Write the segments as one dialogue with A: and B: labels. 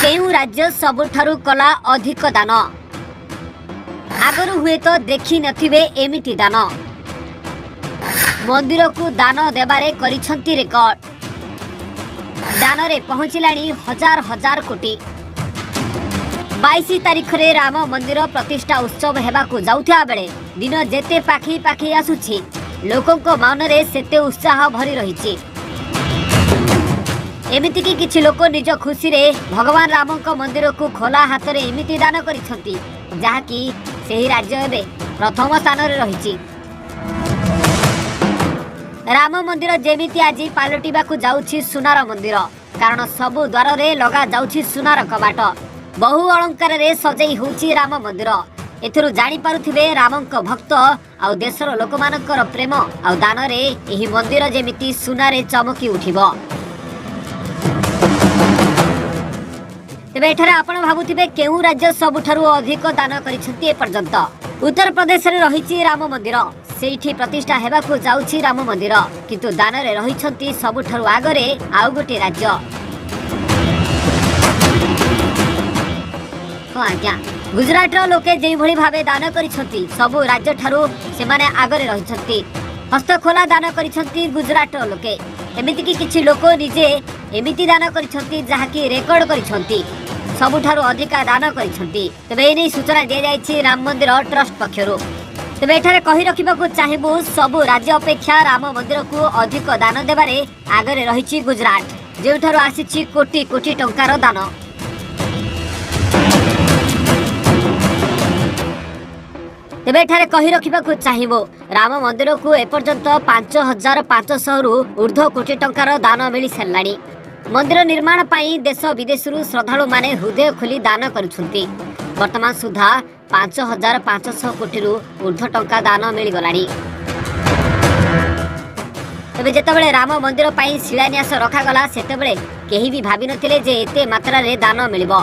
A: केउ राज्य सबुठारु कला अधिक दान आगरु हुए तो देखी नथिबे एमिति दान मंदिर को दान देबारे करिसंती रेकर्ड दान रे पहुंचिलाणी हजार हजार कोटी 22 तारिख रे राम मंदिर प्रतिष्ठा उत्सव हेबाकू जाउथिया बेले दिन जेते पाखी पाखी आसुछि लोकंको मन रे सेते उत्साह भरी रहिछि। एमिति कि किछि लोक निज खुशी रे भगवान रामंको मंदिर को खोला हाथ रे एमिति दान करिसंती जहाँकि सेही राज्य एबे प्रथम स्थान रे रहिछि। राम मंदिर जेमिति आज पालटिबाकू जाउछि सुनार मंदिर कारण सबु द्वार रे लगा जाउछि सुनार कबाट बहु अलंकार रे सजई होउछि राम मंदिर। एथुरु जानि पारुथिबे रामंक भक्त आउ देशर लोकमानकर प्रेम आउ दान रे एही मंदिर जेमिति सुनारे चमकी उठिबो। तेबे एठारे आपण भाबुथिबे केउ राज्य सबुठारु अधिक दान करिसंती ए पर्यंत उत्तर प्रदेश रे रहिछि राम मंदिर सेठी प्रतिष्ठा हेबाकू जाउछि राम मंदिर किंतु दान रे रहिसंती सबुठारु आगरे आउ गोटे राज्य। आज्ञा गुजरात लोके जे भली भावे दान करिसंती सबु राज्य ठारू सेमाने आगरे रहिसंती हस्तखोला दान करिसंती गुजरात लोके एमिति कि किछि लोक निजे एमिति दान करिसंती जहाँकि रेकर्ड करिसंती सबुठारु अधिका दान करिसंती। तबे एनै सूचना दिया जायछि राम मंदिर ट्रस्ट पक्षरु। तबे एठारे कहि रखिबाकू चाहिबु सबु राज्य अपेक्षा राम मंदिर को अधिक दान देबारे आगरे रहिछि गुजरात जेउठारु आसीछि कोटी कोटी टंकार दान। तेबे एठारे कहि रखिबाकू चाहिबो राम मंदिर को एपर्यंत 5500 रु ऊर्ध्व कोटी टंकार दान मिली सारलाणी। मंदिर निर्माण पाई देश विदेशरू श्रद्धालु माने हृदय खोली दान करुछंती वर्तमान सुधा 5500 कोटी रु ऊर्ध्व टंका दान मिली गलाणी। तबे जेतेबेले राम मंदिर पाई शिलान्यास रखा गला सेतेबेले केही भी भाबी नथिले जे एते मात्रा रे दान मिलिबो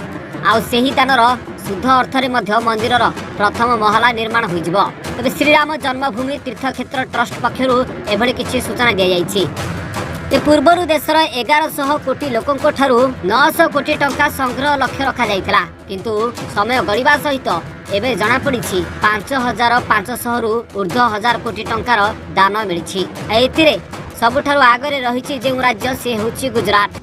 A: आउ सेही दानर शुद्ध अर्थ रे मध्य मंदिर प्रथम महला निर्माण होइजिबो। तबे श्रीराम जन्मभूमि तीर्थक्षेत्र ट्रस्ट पक्षरु एभली किछि सूचना दिया जायछि। पूर्वरु देशर 1100 कोटी लोकंको ठारू 900 कोटी टंका संग्रह लक्ष्य रखा जाइतला किंतु समय गड़िबा सहित एबे जणा पड़िछि 5500 रु ऊर्ध्व 1000 कोटी टंकार दान मिलिछि। एथिरे सबुठारु आगरे रहिछि जे राज्य से होछि गुजरात।